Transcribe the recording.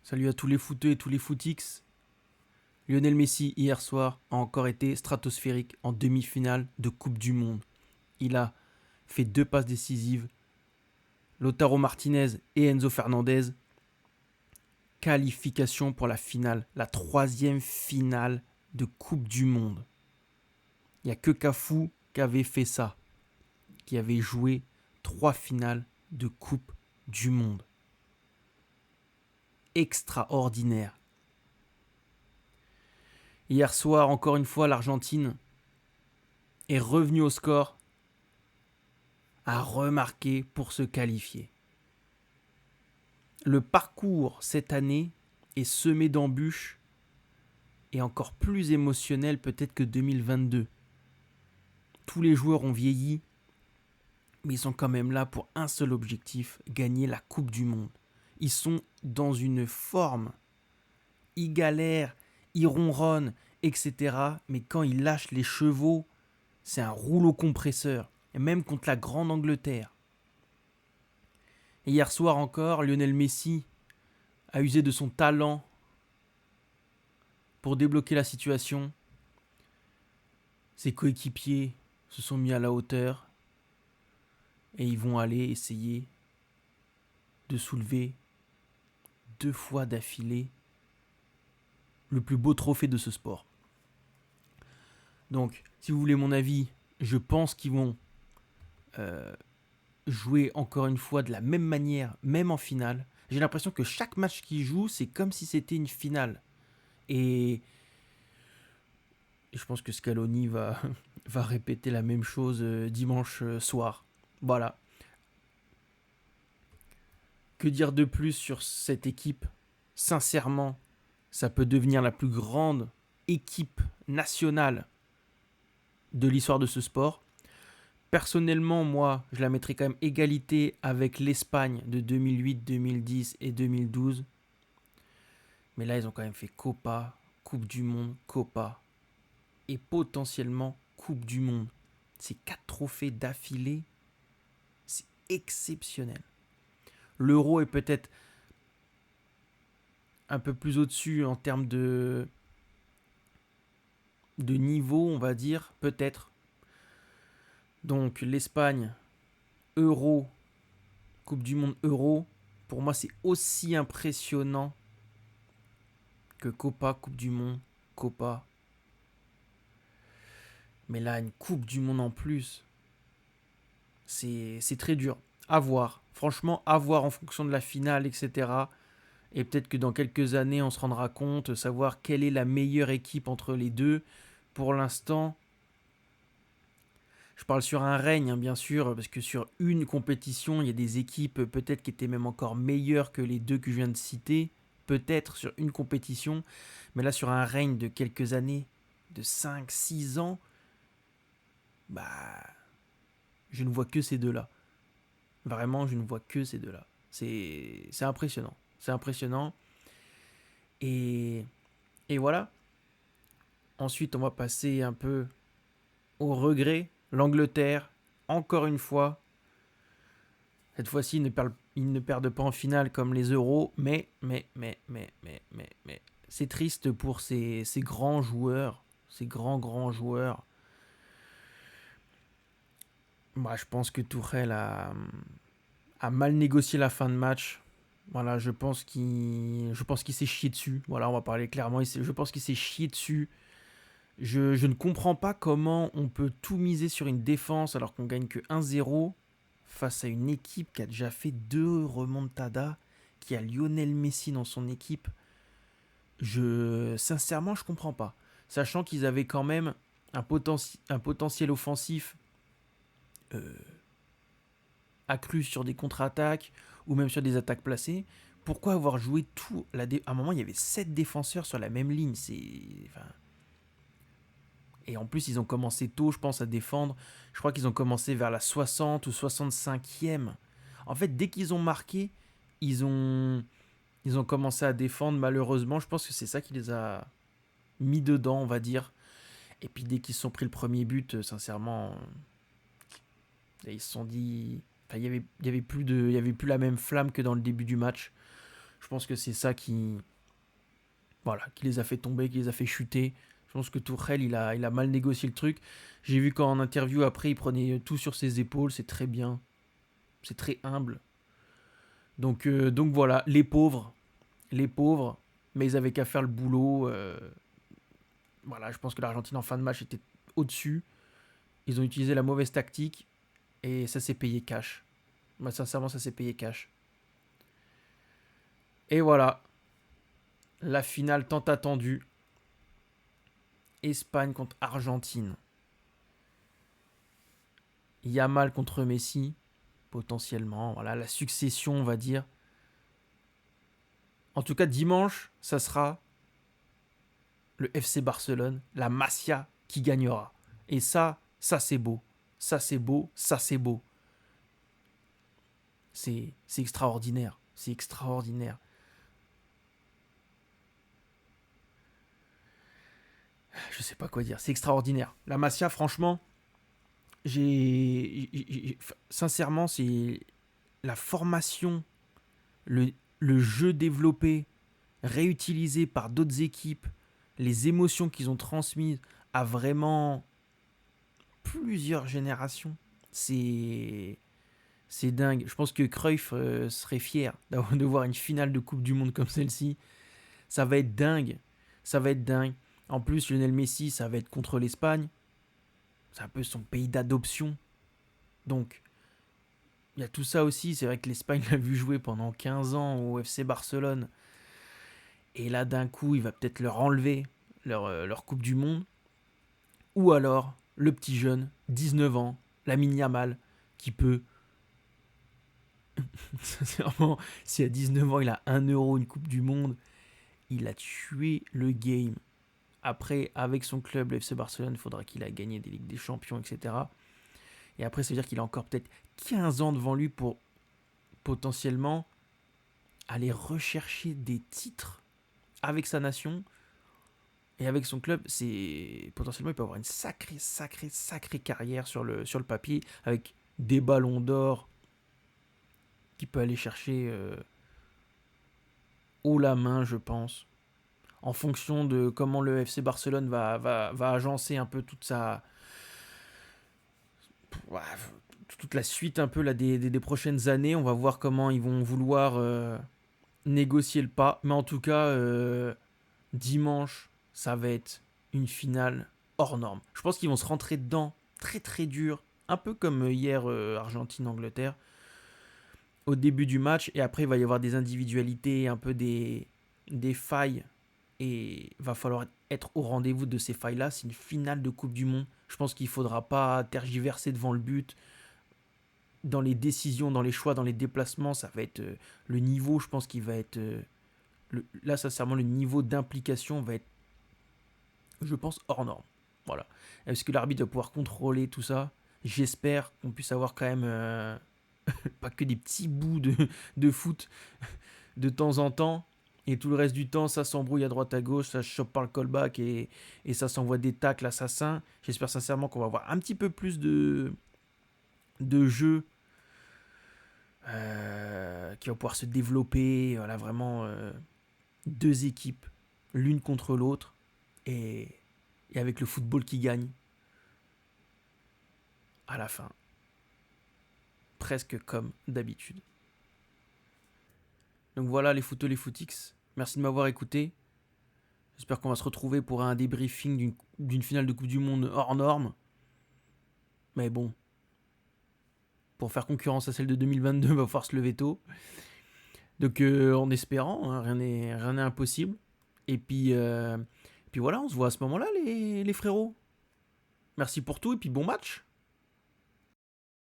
Salut à tous les footeux et tous les footix. Lionel Messi, hier soir, a encore été stratosphérique en demi-finale de Coupe du Monde. Il a fait 2 passes décisives. Lautaro Martinez et Enzo Fernandez. Qualification pour la finale, la 3e finale de Coupe du Monde. Il n'y a que Cafu qui avait fait ça, qui avait joué 3 finales de Coupe du Monde. Extraordinaire. Hier soir, encore une fois, l'Argentine est revenue au score, a remarqué pour se qualifier. Le parcours cette année est semé d'embûches et encore plus émotionnel peut-être que 2022. Tous les joueurs ont vieilli, mais ils sont quand même là pour un seul objectif, gagner la Coupe du Monde. Ils sont dans une forme, ils galèrent, ils ronronnent, etc. Mais quand ils lâchent les chevaux, c'est un rouleau compresseur, et même contre la Grande Angleterre. Et hier soir encore, Lionel Messi a usé de son talent pour débloquer la situation. Ses coéquipiers se sont mis à la hauteur et ils vont aller essayer de soulever 2 fois d'affilée le plus beau trophée de ce sport. Donc, si vous voulez mon avis, je pense qu'ils vont jouer encore une fois de la même manière, même en finale. J'ai l'impression que chaque match qu'ils jouent, c'est comme si c'était une finale. Et je pense que Scaloni va répéter la même chose dimanche soir. Voilà. Que dire de plus sur cette équipe ? Sincèrement, ça peut devenir la plus grande équipe nationale de l'histoire de ce sport. Personnellement, moi, je la mettrais quand même égalité avec l'Espagne de 2008, 2010 et 2012. Mais là, ils ont quand même fait Copa, Coupe du Monde, Copa et potentiellement Coupe du Monde. Ces 4 trophées d'affilée, c'est exceptionnel. L'Euro est peut-être un peu plus au-dessus en termes de niveau, on va dire, peut-être. Donc l'Espagne, Euro, Coupe du Monde Euro, pour moi c'est aussi impressionnant que Copa, Coupe du Monde, Copa. Mais là, une Coupe du Monde en plus, c'est très dur. À voir. Franchement, à voir en fonction de la finale, etc. Et peut-être que dans quelques années, on se rendra compte, savoir quelle est la meilleure équipe entre les deux. Pour l'instant, je parle sur un règne, hein, bien sûr, parce que sur une compétition, il y a des équipes peut-être qui étaient même encore meilleures que les 2 que je viens de citer. Peut-être sur une compétition. Mais là, sur un règne de quelques années, de 5, 6 ans, bah, je ne vois que ces deux-là. Vraiment, je ne vois que ces deux-là. C'est impressionnant. C'est impressionnant. Et, et voilà. Ensuite, on va passer un peu au regret. L'Angleterre, encore une fois. Cette fois-ci, ils ne perdent pas en finale comme les Euros. Mais. C'est triste pour ces grands joueurs. Ces grands joueurs. Bah, je pense que Tuchel a mal négocié la fin de match. Voilà, je pense qu'il s'est chié dessus. Voilà, on va parler clairement. Je pense qu'il s'est chié dessus. Je ne comprends pas comment on peut tout miser sur une défense alors qu'on gagne que 1-0 face à une équipe qui a déjà fait 2 remontadas, qui a Lionel Messi dans son équipe. Sincèrement, je comprends pas. Sachant qu'ils avaient quand même un potentiel offensif euh, accru sur des contre-attaques ou même sur des attaques placées. Pourquoi avoir joué tout à un moment, il y avait 7 défenseurs sur la même ligne. Et en plus, ils ont commencé tôt, je pense, à défendre. Je crois qu'ils ont commencé vers la 60 ou 65e. En fait, dès qu'ils ont marqué, ils ont, ils ont commencé à défendre. Malheureusement, je pense que c'est ça qui les a mis dedans, on va dire. Et puis, dès qu'ils se sont pris le premier but, sincèrement, ils se sont dit... Enfin, il y avait plus la même flamme que dans le début du match. Je pense que c'est ça qui les a fait tomber, qui les a fait chuter. Je pense que Tourelle, il a mal négocié le truc. J'ai vu qu'en interview après, il prenait tout sur ses épaules. C'est très bien. C'est très humble. Donc voilà, les pauvres, mais ils avaient qu'à faire le boulot. Voilà, je pense que l'Argentine en fin de match était au-dessus. Ils ont utilisé la mauvaise tactique et ça s'est payé cash. Moi, sincèrement, ça s'est payé cash. Et voilà, la finale tant attendue. Espagne contre Argentine. Yamal contre Messi, potentiellement. Voilà, la succession, on va dire. En tout cas, dimanche, ça sera le FC Barcelone, la Masia qui gagnera. Et ça c'est beau. Ça c'est beau, ça c'est beau. C'est extraordinaire. C'est extraordinaire. Je sais pas quoi dire. C'est extraordinaire. La Masia, franchement, sincèrement, c'est la formation, le, le jeu développé, réutilisé par d'autres équipes, les émotions qu'ils ont transmises à vraiment plusieurs générations. C'est c'est dingue. Je pense que Cruyff serait fier de voir une finale de Coupe du Monde comme celle-ci. Ça va être dingue. Ça va être dingue. En plus, Lionel Messi, ça va être contre l'Espagne. C'est un peu son pays d'adoption. Donc, il y a tout ça aussi. C'est vrai que l'Espagne l'a vu jouer pendant 15 ans au FC Barcelone. Et là, d'un coup, il va peut-être leur enlever leur Coupe du Monde. Ou alors, le petit jeune, 19 ans, Lamine Yamal, qui peut, sincèrement, si à 19 ans, il a 1 euro, une Coupe du Monde, il a tué le game. Après, avec son club, le FC Barcelone, il faudra qu'il a gagné des Ligues des Champions, etc. Et après, ça veut dire qu'il a encore peut-être 15 ans devant lui pour potentiellement aller rechercher des titres avec sa nation et avec son club. C'est potentiellement, il peut avoir une sacrée carrière sur le papier avec des ballons d'or qu'il peut aller chercher haut la main, je pense. En fonction de comment le FC Barcelone va agencer un peu ouais, toute la suite un peu là, des prochaines années. On va voir comment ils vont vouloir négocier le pas. Mais en tout cas, dimanche, ça va être une finale hors norme. Je pense qu'ils vont se rentrer dedans très dur. Un peu comme hier Argentine-Angleterre. Au début du match. Et après, il va y avoir des individualités, un peu des failles. Et il va falloir être au rendez-vous de ces failles-là. C'est une finale de Coupe du Monde. Je pense qu'il ne faudra pas tergiverser devant le but. Dans les décisions, dans les choix, dans les déplacements, ça va être le niveau, je pense qu'il va être... là, sincèrement, le niveau d'implication va être, je pense, hors norme. Voilà. Est-ce que l'arbitre va pouvoir contrôler tout ça? J'espère qu'on puisse avoir quand même pas que des petits bouts de foot de temps en temps. Et tout le reste du temps, ça s'embrouille à droite à gauche, ça chope par le callback et ça s'envoie des tacles assassins. J'espère sincèrement qu'on va avoir un petit peu plus de jeu qui va pouvoir se développer. Voilà, vraiment deux équipes, l'une contre l'autre, et, et avec le football qui gagne à la fin. Presque comme d'habitude. Donc voilà les footeux, les footix. Merci de m'avoir écouté. J'espère qu'on va se retrouver pour un débriefing d'une finale de Coupe du Monde hors norme. Mais bon, pour faire concurrence à celle de 2022, il va falloir se lever tôt. Donc en espérant, hein, rien n'est impossible. Et puis voilà, on se voit à ce moment-là les frérots. Merci pour tout et puis bon match.